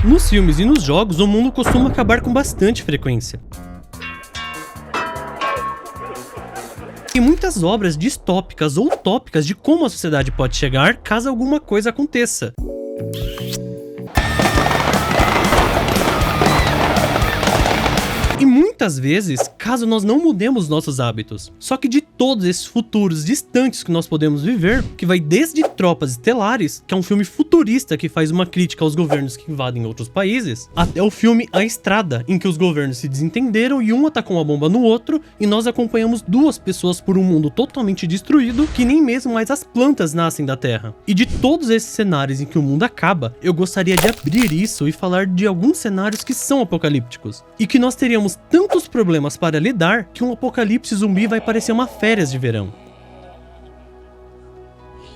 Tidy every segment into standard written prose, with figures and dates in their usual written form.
Nos filmes e nos jogos, o mundo costuma acabar com bastante frequência. Tem muitas obras distópicas ou utópicas de como a sociedade pode chegar caso alguma coisa aconteça. E muitas vezes, caso nós não mudemos nossos hábitos. Só que de todos esses futuros distantes que nós podemos viver, que vai desde Tropas Estelares, que é um filme futurista que faz uma crítica aos governos que invadem outros países, até o filme A Estrada, em que os governos se desentenderam e um atacou uma bomba no outro, e nós acompanhamos duas pessoas por um mundo totalmente destruído, que nem mesmo mais as plantas nascem da Terra. E de todos esses cenários em que o mundo acaba, eu gostaria de abrir isso e falar de alguns cenários que são apocalípticos, e que nós teríamos tantos problemas para lidar que um apocalipse zumbi vai parecer uma férias de verão.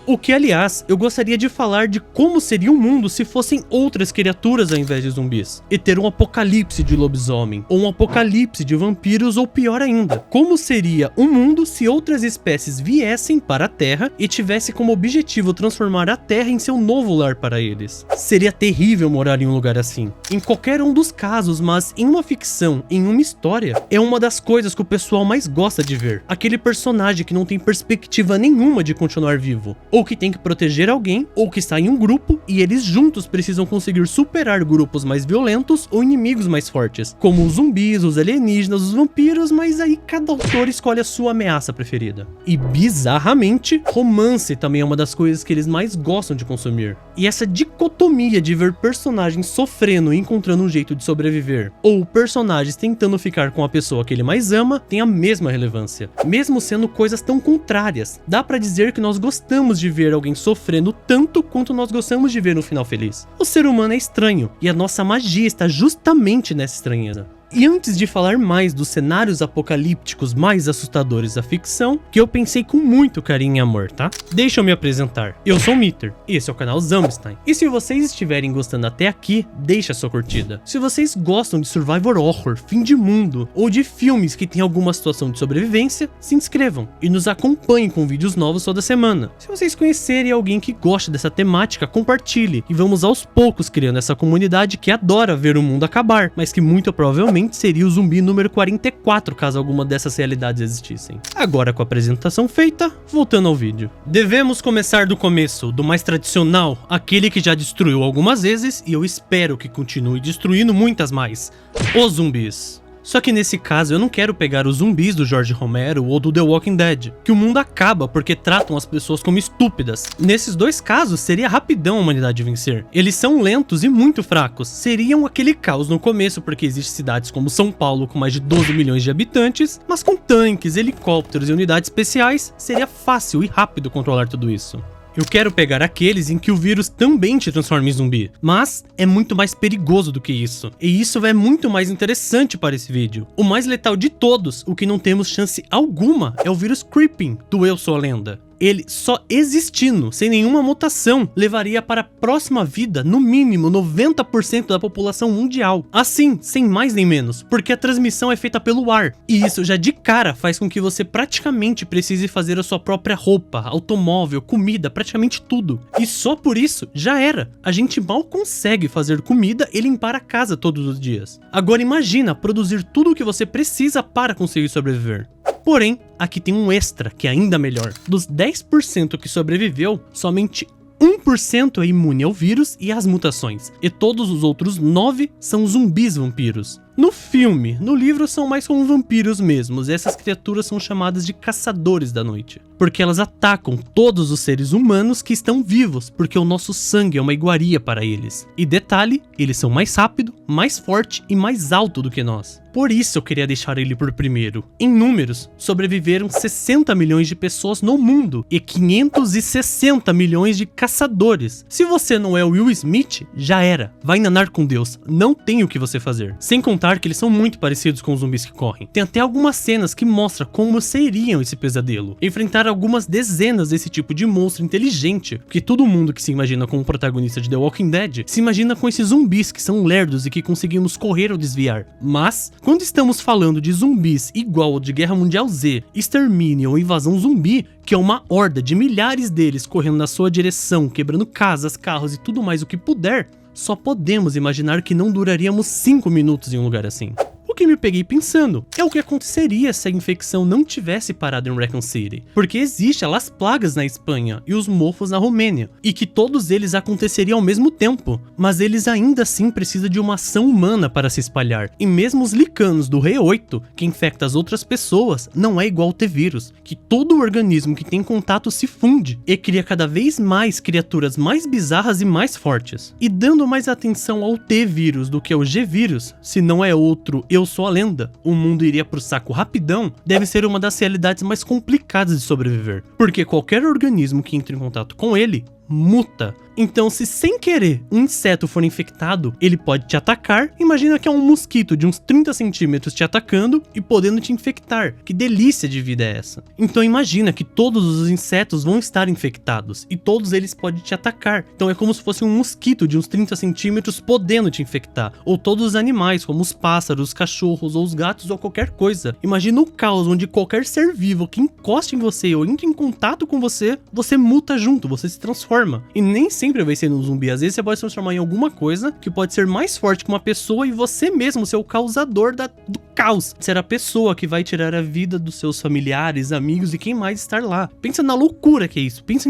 O que, aliás, eu gostaria de falar de como seria o mundo se fossem outras criaturas ao invés de zumbis, e ter um apocalipse de lobisomem, ou um apocalipse de vampiros, ou pior ainda, como seria o mundo se outras espécies viessem para a Terra e tivesse como objetivo transformar a Terra em seu novo lar para eles. Seria terrível morar em um lugar assim. Em qualquer um dos casos, mas em uma ficção, em uma história, é uma das coisas que o pessoal mais gosta de ver. Aquele personagem que não tem perspectiva nenhuma de continuar vivo, ou que tem que proteger alguém, ou que está em um grupo, e eles juntos precisam conseguir superar grupos mais violentos ou inimigos mais fortes, como os zumbis, os alienígenas, os vampiros, mas aí cada autor escolhe a sua ameaça preferida. E bizarramente, romance também é uma das coisas que eles mais gostam de consumir. E essa dicotomia de ver personagens sofrendo e encontrando um jeito de sobreviver, ou personagens tentando ficar com a pessoa que ele mais ama, tem a mesma relevância. Mesmo sendo coisas tão contrárias, dá pra dizer que nós gostamos de ver alguém sofrendo tanto quanto nós gostamos de ver no final feliz. O ser humano é estranho, e a nossa magia está justamente nessa estranheza. E antes de falar mais dos cenários apocalípticos mais assustadores da ficção, que eu pensei com muito carinho e amor, tá? Deixa eu me apresentar. Eu sou o Mitter, e esse é o canal Zombstein. E se vocês estiverem gostando até aqui, deixa a sua curtida. Se vocês gostam de survival horror, fim de mundo, ou de filmes que tem alguma situação de sobrevivência, se inscrevam e nos acompanhem com vídeos novos toda semana. Se vocês conhecerem alguém que gosta dessa temática, compartilhe, e vamos aos poucos criando essa comunidade que adora ver o mundo acabar, mas que muito provavelmente seria o zumbi número 44 caso alguma dessas realidades existissem. Agora, com a apresentação feita, voltando ao vídeo. Devemos começar do começo, do mais tradicional, aquele que já destruiu algumas vezes e eu espero que continue destruindo muitas mais: os zumbis. Só que nesse caso eu não quero pegar os zumbis do George Romero ou do The Walking Dead, que o mundo acaba porque tratam as pessoas como estúpidas. Nesses dois casos seria rapidão a humanidade vencer. Eles são lentos e muito fracos, seriam aquele caos no começo porque existem cidades como São Paulo com mais de 12 milhões de habitantes, mas com tanques, helicópteros e unidades especiais seria fácil e rápido controlar tudo isso. Eu quero pegar aqueles em que o vírus também te transforma em zumbi, mas é muito mais perigoso do que isso, e isso é muito mais interessante para esse vídeo. O mais letal de todos, o que não temos chance alguma, é o vírus Creeping, do Eu Sou a Lenda. Ele só existindo, sem nenhuma mutação, levaria para a próxima vida, no mínimo, 90% da população mundial. Assim, sem mais nem menos, porque a transmissão é feita pelo ar. E isso já de cara faz com que você praticamente precise fazer a sua própria roupa, automóvel, comida, praticamente tudo. E só por isso, já era. A gente mal consegue fazer comida e limpar a casa todos os dias. Agora imagina produzir tudo o que você precisa para conseguir sobreviver. Porém, aqui tem um extra que é ainda melhor. Dos 10% que sobreviveu, somente 1% é imune ao vírus e às mutações, e todos os outros 9% são zumbis vampiros. No filme, no livro são mais como vampiros mesmos, e essas criaturas são chamadas de caçadores da noite, porque elas atacam todos os seres humanos que estão vivos, porque o nosso sangue é uma iguaria para eles. E detalhe, eles são mais rápido, mais forte e mais alto do que nós. Por isso eu queria deixar ele por primeiro. Em números, sobreviveram 60 milhões de pessoas no mundo e 560 milhões de caçadores. Se você não é o Will Smith, já era. Vai nanar com Deus, não tem o que você fazer. Sem contar que eles são muito parecidos com os zumbis que correm. Tem até algumas cenas que mostram como seriam esse pesadelo. Enfrentar algumas dezenas desse tipo de monstro inteligente, porque todo mundo que se imagina como protagonista de The Walking Dead se imagina com esses zumbis que são lerdos e que conseguimos correr ou desviar. Mas, quando estamos falando de zumbis igual ao de Guerra Mundial Z, Extermínio ou Invasão Zumbi, que é uma horda de milhares deles correndo na sua direção, quebrando casas, carros e tudo mais o que puder, só podemos imaginar que não duraríamos 5 minutos em um lugar assim. O que me peguei pensando é o que aconteceria se a infecção não tivesse parado em Raccoon City, porque existe Las Plagas na Espanha e os mofos na Romênia, e que todos eles aconteceriam ao mesmo tempo, mas eles ainda assim precisam de uma ação humana para se espalhar, e mesmo os licanos do Rei 8, que infecta as outras pessoas, não é igual ao T-Vírus, que todo organismo que tem contato se funde e cria cada vez mais criaturas mais bizarras e mais fortes. E dando mais atenção ao T-Vírus do que ao G-Vírus, se não é outro Eu Sou a Lenda, o mundo iria pro saco rapidão, deve ser uma das realidades mais complicadas de sobreviver, porque qualquer organismo que entre em contato com ele muta. Então, se sem querer um inseto for infectado, ele pode te atacar. Imagina que é um mosquito de uns 30 centímetros te atacando e podendo te infectar. Que delícia de vida é essa? Então imagina que todos os insetos vão estar infectados e todos eles podem te atacar. Então é como se fosse um mosquito de uns 30 centímetros podendo te infectar. Ou todos os animais, como os pássaros, os cachorros ou os gatos ou qualquer coisa. Imagina o caos onde qualquer ser vivo que encoste em você ou entre em contato com você, você muta junto, você se transforma. E nem sempre vai ser um zumbi, às vezes você pode se transformar em alguma coisa que pode ser mais forte que uma pessoa e você mesmo ser o causador do caos. Ser a pessoa que vai tirar a vida dos seus familiares, amigos e quem mais estar lá. Pensa na loucura que é isso, pensa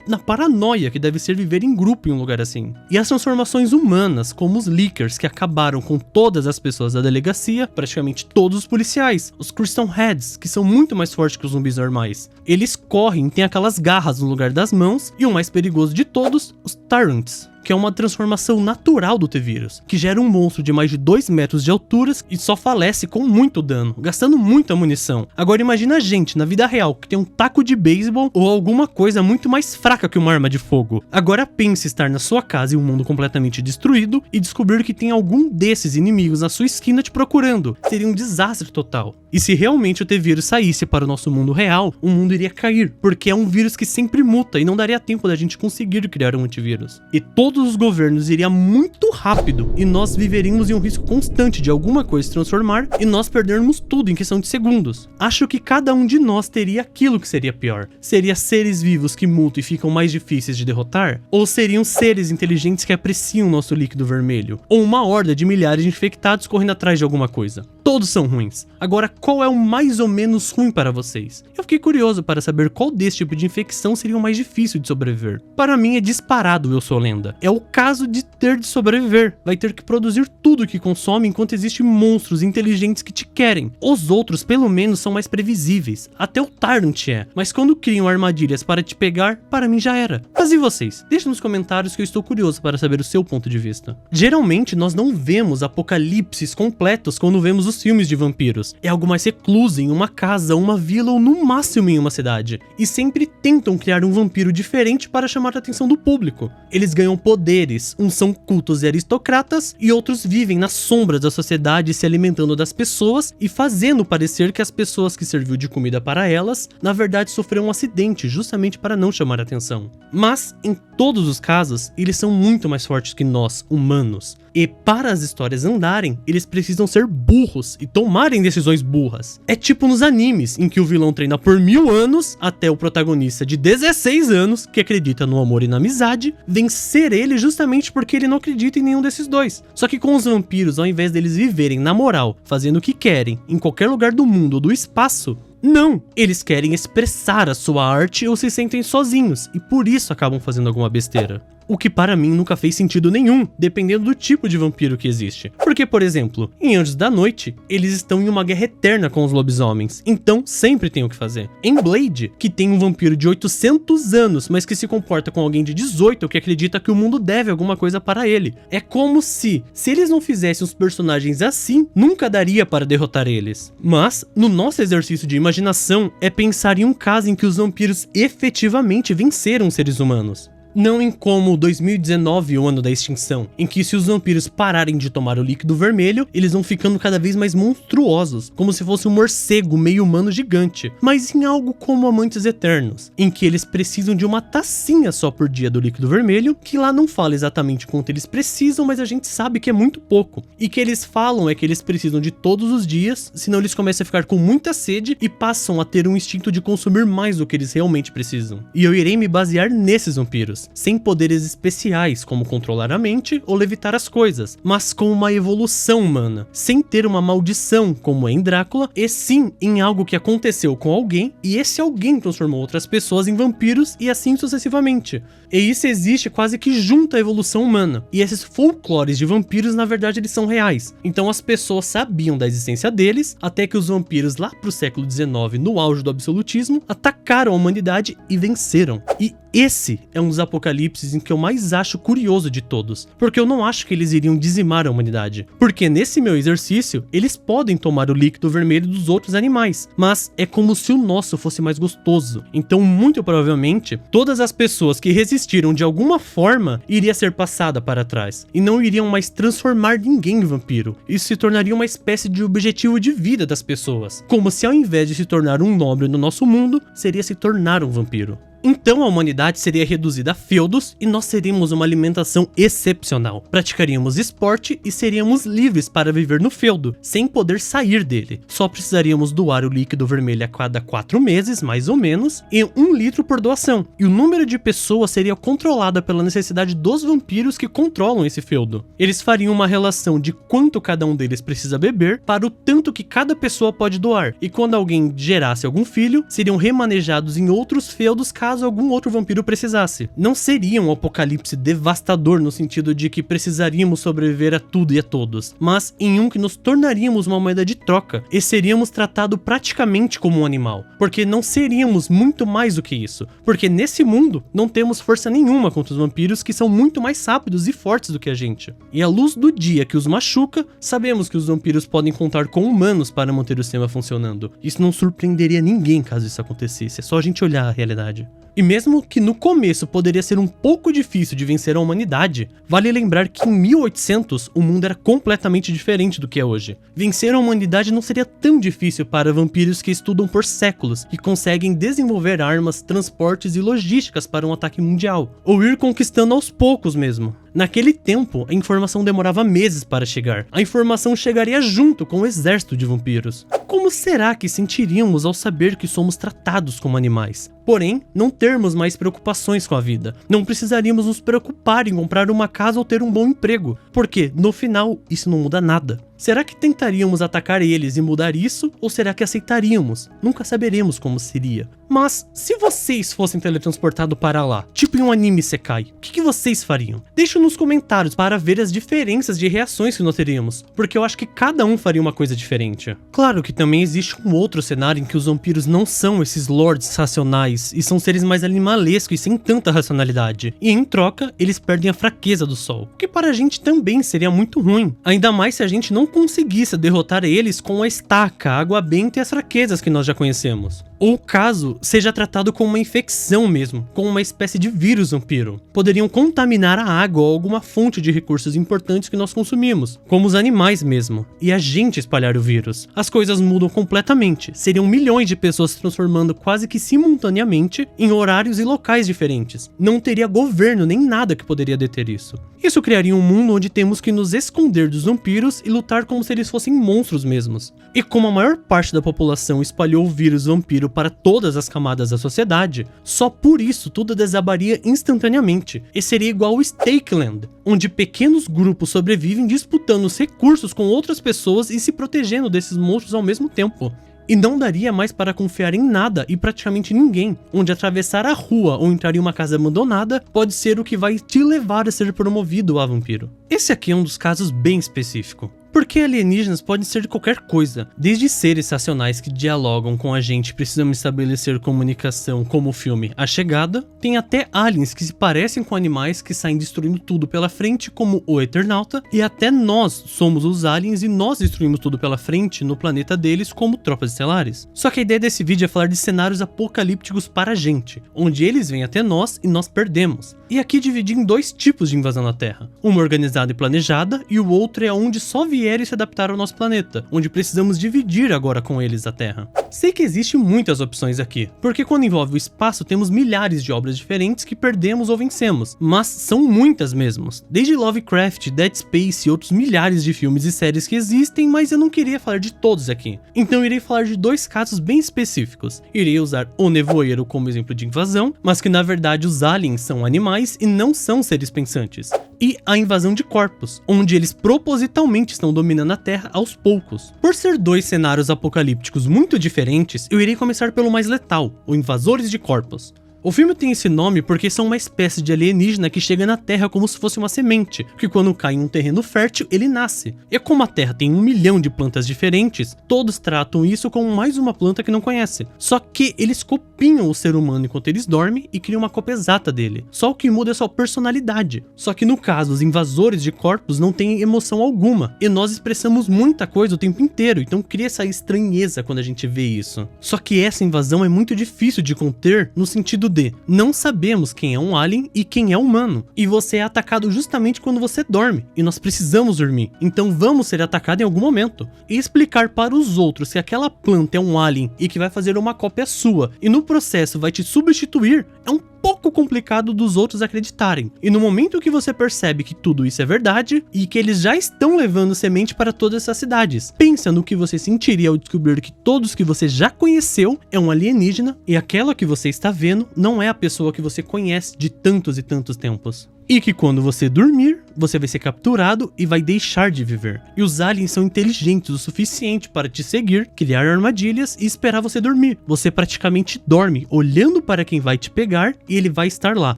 na paranoia que deve ser viver em grupo em um lugar assim. E as transformações humanas, como os Lickers, que acabaram com todas as pessoas da delegacia, praticamente todos os policiais, os Crystal Heads, que são muito mais fortes que os zumbis normais. Eles correm, têm aquelas garras no lugar das mãos, e o mais perigoso de todos, os Tyrants, que é uma transformação natural do T-Vírus, que gera um monstro de mais de 2 metros de altura e só falece com muito dano, gastando muita munição. Agora imagina a gente, na vida real, que tem um taco de beisebol ou alguma coisa muito mais fraca que uma arma de fogo. Agora pense estar na sua casa em um mundo completamente destruído e descobrir que tem algum desses inimigos na sua esquina te procurando. Seria um desastre total. E se realmente o T-Vírus saísse para o nosso mundo real, o mundo iria cair, porque é um vírus que sempre muta e não daria tempo da gente conseguir criar um antivírus. E todos os governos iriam muito rápido e nós viveríamos em um risco constante de alguma coisa se transformar e nós perdermos tudo em questão de segundos. Acho que cada um de nós teria aquilo que seria pior. Seria seres vivos que mutam e ficam mais difíceis de derrotar? Ou seriam seres inteligentes que apreciam nosso líquido vermelho? Ou uma horda de milhares de infectados correndo atrás de alguma coisa? Todos são ruins. Agora, qual é o mais ou menos ruim para vocês? Eu fiquei curioso para saber qual desse tipo de infecção seria o mais difícil de sobreviver. Para mim é disparado Eu Sou a Lenda. É o caso de ter de sobreviver. Vai ter que produzir tudo que consome enquanto existem monstros inteligentes que te querem. Os outros, pelo menos, são mais previsíveis. Até o Tyrant é. Mas quando criam armadilhas para te pegar, para mim já era. Mas e vocês? Deixa nos comentários que eu estou curioso para saber o seu ponto de vista. Geralmente nós não vemos apocalipses completos quando vemos os filmes de vampiros. É algo mais recluso em uma casa, uma vila ou no máximo em uma cidade. E sempre tentam criar um vampiro diferente para chamar a atenção do público. Eles ganham poderes, uns são cultos e aristocratas e outros vivem nas sombras da sociedade se alimentando das pessoas e fazendo parecer que as pessoas que serviu de comida para elas, na verdade sofreram um acidente justamente para não chamar a atenção. Mas, em todos os casos, eles são muito mais fortes que nós, humanos. E para as histórias andarem, eles precisam ser burros e tomarem decisões burras. É tipo nos animes, em que o vilão treina por 1000 anos, até o protagonista de 16 anos, que acredita no amor e na amizade, vencer ele justamente porque ele não acredita em nenhum desses dois. Só que com os vampiros, ao invés deles viverem na moral, fazendo o que querem, em qualquer lugar do mundo ou do espaço, não, eles querem expressar a sua arte ou se sentem sozinhos, e por isso acabam fazendo alguma besteira. O que para mim nunca fez sentido nenhum, dependendo do tipo de vampiro que existe. Porque, por exemplo, em Anjos da Noite, eles estão em uma guerra eterna com os lobisomens, então sempre tem o que fazer. Em Blade, que tem um vampiro de 800 anos, mas que se comporta com alguém de 18 que acredita que o mundo deve alguma coisa para ele. É como se eles não fizessem os personagens assim, nunca daria para derrotar eles. Mas, no nosso exercício de imaginação, é pensar em um caso em que os vampiros efetivamente venceram os seres humanos. Não em como 2019, o ano da extinção, em que se os vampiros pararem de tomar o líquido vermelho, eles vão ficando cada vez mais monstruosos, como se fosse um morcego meio humano gigante, mas em algo como Amantes Eternos, em que eles precisam de uma tacinha só por dia do líquido vermelho, que lá não fala exatamente quanto eles precisam, mas a gente sabe que é muito pouco, e que eles falam é que eles precisam de todos os dias, senão eles começam a ficar com muita sede e passam a ter um instinto de consumir mais do que eles realmente precisam. E eu irei me basear nesses vampiros. vampiros, sem poderes especiais como controlar a mente ou levitar as coisas, mas com uma evolução humana, sem ter uma maldição como em Drácula, e sim em algo que aconteceu com alguém e esse alguém transformou outras pessoas em vampiros e assim sucessivamente. E isso existe quase que junto à evolução humana. E esses folclores de vampiros, na verdade, eles são reais. Então as pessoas sabiam da existência deles, até que os vampiros lá pro século XIX, no auge do absolutismo, atacaram a humanidade e venceram. E esse é um dos apocalipses em que eu mais acho curioso de todos, porque eu não acho que eles iriam dizimar a humanidade, porque nesse meu exercício, eles podem tomar o líquido vermelho dos outros animais, mas é como se o nosso fosse mais gostoso. Então, muito provavelmente, todas as pessoas que resistiram de alguma forma iria ser passada para trás, e não iriam mais transformar ninguém em vampiro. Isso se tornaria uma espécie de objetivo de vida das pessoas, como se ao invés de se tornar um nobre no nosso mundo, seria se tornar um vampiro. Então a humanidade seria reduzida a feudos e nós teríamos uma alimentação excepcional. Praticaríamos esporte e seríamos livres para viver no feudo, sem poder sair dele. Só precisaríamos doar o líquido vermelho a cada 4 meses, mais ou menos, e 1 litro por doação. E o número de pessoas seria controlado pela necessidade dos vampiros que controlam esse feudo. Eles fariam uma relação de quanto cada um deles precisa beber para o tanto que cada pessoa pode doar. E quando alguém gerasse algum filho, seriam remanejados em outros feudos caso algum outro vampiro precisasse. Não seria um apocalipse devastador no sentido de que precisaríamos sobreviver a tudo e a todos, mas em um que nos tornaríamos uma moeda de troca e seríamos tratados praticamente como um animal, porque não seríamos muito mais do que isso, porque nesse mundo não temos força nenhuma contra os vampiros que são muito mais rápidos e fortes do que a gente. E à luz do dia que os machuca, sabemos que os vampiros podem contar com humanos para manter o sistema funcionando. Isso não surpreenderia ninguém caso isso acontecesse, é só a gente olhar a realidade. E mesmo que no começo poderia ser um pouco difícil de vencer a humanidade, vale lembrar que em 1800 o mundo era completamente diferente do que é hoje. Vencer a humanidade não seria tão difícil para vampiros que estudam por séculos e conseguem desenvolver armas, transportes e logísticas para um ataque mundial, ou ir conquistando aos poucos mesmo. Naquele tempo, a informação demorava meses para chegar. A informação chegaria junto com o exército de vampiros. Como será que sentiríamos ao saber que somos tratados como animais? Porém, não termos mais preocupações com a vida. Não precisaríamos nos preocupar em comprar uma casa ou ter um bom emprego, porque, no final, isso não muda nada. Será que tentaríamos atacar eles e mudar isso, ou será que aceitaríamos? Nunca saberemos como seria. Mas, se vocês fossem teletransportados para lá, tipo em um anime Isekai, o que vocês fariam? Deixe nos comentários para ver as diferenças de reações que nós teríamos, porque eu acho que cada um faria uma coisa diferente. Claro que também existe um outro cenário em que os vampiros não são esses lords racionais, e são seres mais animalescos e sem tanta racionalidade, e em troca, eles perdem a fraqueza do sol, o que para a gente também seria muito ruim, ainda mais se a gente não conseguisse derrotar eles com a estaca, a água benta e as fraquezas que nós já conhecemos. Ou caso seja tratado como uma infecção mesmo, como uma espécie de vírus vampiro. Poderiam contaminar a água ou alguma fonte de recursos importantes que nós consumimos, como os animais mesmo, e a gente espalhar o vírus. As coisas mudam completamente, seriam milhões de pessoas se transformando quase que simultaneamente em horários e locais diferentes. Não teria governo nem nada que poderia deter isso. Isso criaria um mundo onde temos que nos esconder dos vampiros e lutar como se eles fossem monstros mesmos. E como a maior parte da população espalhou o vírus vampiro para todas as camadas da sociedade, só por isso tudo desabaria instantaneamente, e seria igual ao Stakeland, onde pequenos grupos sobrevivem disputando os recursos com outras pessoas e se protegendo desses monstros ao mesmo tempo. E não daria mais para confiar em nada e praticamente ninguém, onde atravessar a rua ou entrar em uma casa abandonada pode ser o que vai te levar a ser promovido a vampiro. Esse aqui é um dos casos bem específico. Porque alienígenas podem ser de qualquer coisa, desde seres racionais que dialogam com a gente e precisam estabelecer comunicação, como o filme A Chegada, tem até aliens que se parecem com animais que saem destruindo tudo pela frente, como o Eternauta, e até nós somos os aliens e nós destruímos tudo pela frente no planeta deles como tropas estelares. Só que a ideia desse vídeo é falar de cenários apocalípticos para a gente, onde eles vêm até nós e nós perdemos. E aqui dividi em 2 tipos de invasão na Terra, uma organizada e planejada, e o outro é onde só vieram se adaptar ao nosso planeta, onde precisamos dividir agora com eles a Terra. Sei que existem muitas opções aqui, porque quando envolve o espaço temos milhares de obras diferentes que perdemos ou vencemos, mas são muitas mesmo, desde Lovecraft, Dead Space e outros milhares de filmes e séries que existem, mas eu não queria falar de todos aqui. Então irei falar de 2 casos bem específicos. Irei usar o Nevoeiro como exemplo de invasão, mas que na verdade os aliens são animais e não são seres pensantes. E a invasão de corpos, onde eles propositalmente estão dominando a Terra aos poucos. Por ser 2 cenários apocalípticos muito diferentes, eu irei começar pelo mais letal, o Invasores de Corpos. O filme tem esse nome porque são uma espécie de alienígena que chega na Terra como se fosse uma semente, que quando cai em um terreno fértil, ele nasce. E como a Terra tem 1 milhão de plantas diferentes, todos tratam isso como mais uma planta que não conhece. Só que eles copiam o ser humano enquanto eles dormem e criam uma cópia exata dele. Só o que muda é sua personalidade. Só que no caso, os invasores de corpos não têm emoção alguma, e nós expressamos muita coisa o tempo inteiro, então cria essa estranheza quando a gente vê isso. Só que essa invasão é muito difícil de conter no sentido de não sabemos quem é um alien e quem é humano, e você é atacado justamente quando você dorme, e nós precisamos dormir, então vamos ser atacados em algum momento. E explicar para os outros que aquela planta é um alien e que vai fazer uma cópia sua, e no processo vai te substituir, é um pouco complicado dos outros acreditarem. E no momento que você percebe que tudo isso é verdade e que eles já estão levando semente para todas essas cidades, pensa no que você sentiria ao descobrir que todos que você já conheceu é um alienígena e aquela que você está vendo não é a pessoa que você conhece de tantos e tantos tempos. E que quando você dormir, você vai ser capturado e vai deixar de viver. E os aliens são inteligentes o suficiente para te seguir, criar armadilhas e esperar você dormir. Você praticamente dorme, olhando para quem vai te pegar e ele vai estar lá,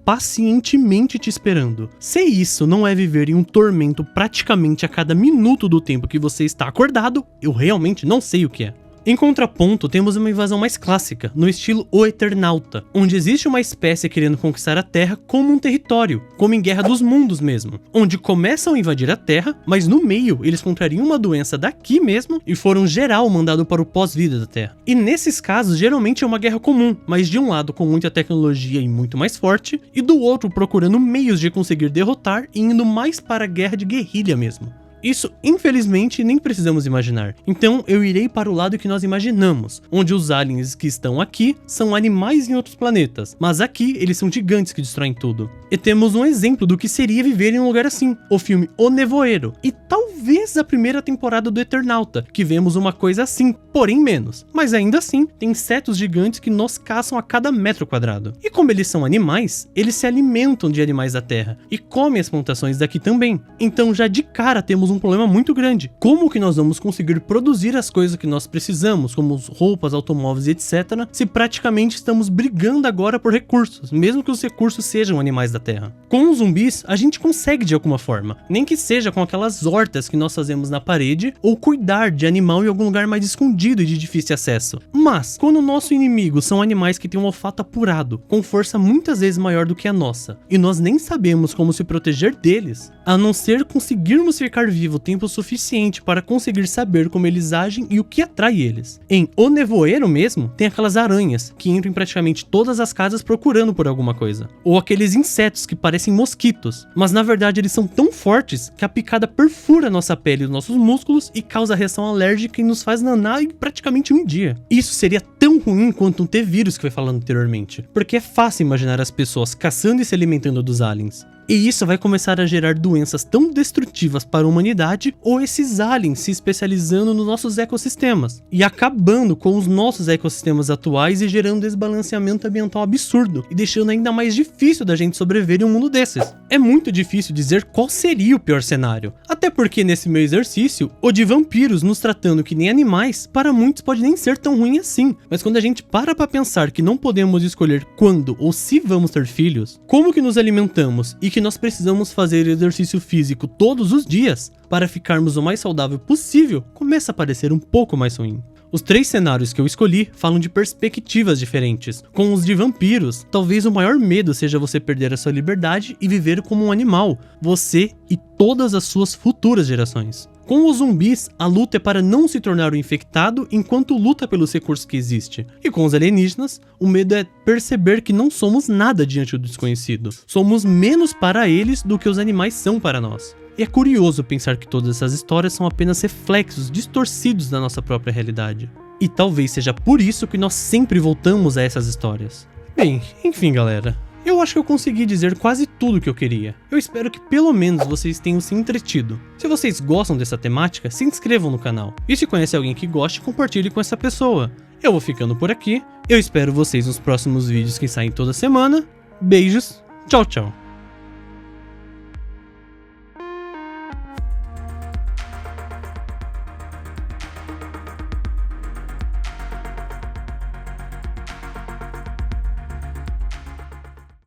pacientemente te esperando. Se isso não é viver em um tormento praticamente a cada minuto do tempo que você está acordado, eu realmente não sei o que é. Em contraponto, temos uma invasão mais clássica, no estilo O Eternauta, onde existe uma espécie querendo conquistar a Terra como um território, como em Guerra dos Mundos mesmo, onde começam a invadir a Terra, mas no meio eles contrariam uma doença daqui mesmo e foram geral mandado para o pós-vida da Terra. E nesses casos, geralmente é uma guerra comum, mas de um lado com muita tecnologia e muito mais forte, e do outro procurando meios de conseguir derrotar e indo mais para a guerra de guerrilha mesmo. Isso, infelizmente, nem precisamos imaginar. Então, eu irei para o lado que nós imaginamos, onde os aliens que estão aqui são animais em outros planetas, mas aqui eles são gigantes que destroem tudo. E temos um exemplo do que seria viver em um lugar assim, o filme O Nevoeiro, e talvez a primeira temporada do Eternauta, que vemos uma coisa assim, porém menos. Mas ainda assim, tem insetos gigantes que nos caçam a cada metro quadrado. E como eles são animais, eles se alimentam de animais da Terra, e comem as plantações daqui também. Então já de cara temos um problema muito grande. Como que nós vamos conseguir produzir as coisas que nós precisamos, como roupas, automóveis e etc, se praticamente estamos brigando agora por recursos, mesmo que os recursos sejam animais da Terra? Com os zumbis, a gente consegue de alguma forma, nem que seja com aquelas hortas que nós fazemos na parede, ou cuidar de animal em algum lugar mais escondido e de difícil acesso. Mas, quando o nosso inimigo são animais que têm um olfato apurado, com força muitas vezes maior do que a nossa, e nós nem sabemos como se proteger deles, a não ser conseguirmos ficar vivo tempo suficiente para conseguir saber como eles agem e o que atrai eles. Em O Nevoeiro mesmo, tem aquelas aranhas que entram em praticamente todas as casas procurando por alguma coisa. Ou aqueles insetos que parecem mosquitos, mas na verdade eles são tão fortes que a picada perfura nossa pele e os nossos músculos e causa reação alérgica e nos faz nanar em praticamente um dia. Isso seria tão ruim quanto um T-vírus que foi falando anteriormente, porque é fácil imaginar as pessoas caçando e se alimentando dos aliens. E isso vai começar a gerar doenças tão destrutivas para a humanidade, ou esses aliens se especializando nos nossos ecossistemas e acabando com os nossos ecossistemas atuais e gerando um desbalanceamento ambiental absurdo e deixando ainda mais difícil da gente sobreviver em um mundo desses. É muito difícil dizer qual seria o pior cenário, até porque nesse meu exercício, o de vampiros nos tratando que nem animais, para muitos pode nem ser tão ruim assim, mas quando a gente para pensar que não podemos escolher quando ou se vamos ter filhos, como que nos alimentamos e que nós precisamos fazer exercício físico todos os dias para ficarmos o mais saudável possível, começa a parecer um pouco mais ruim. Os 3 cenários que eu escolhi falam de perspectivas diferentes. Com os de vampiros, talvez o maior medo seja você perder a sua liberdade e viver como um animal, você e todas as suas futuras gerações. Com os zumbis, a luta é para não se tornar um infectado enquanto luta pelos recursos que existe. E com os alienígenas, o medo é perceber que não somos nada diante do desconhecido. Somos menos para eles do que os animais são para nós. E é curioso pensar que todas essas histórias são apenas reflexos distorcidos da nossa própria realidade. E talvez seja por isso que nós sempre voltamos a essas histórias. Bem, enfim galera, eu acho que eu consegui dizer quase tudo o que eu queria. Eu espero que pelo menos vocês tenham se entretido. Se vocês gostam dessa temática, se inscrevam no canal. E se conhece alguém que goste, compartilhe com essa pessoa. Eu vou ficando por aqui, eu espero vocês nos próximos vídeos que saem toda semana. Beijos, tchau tchau.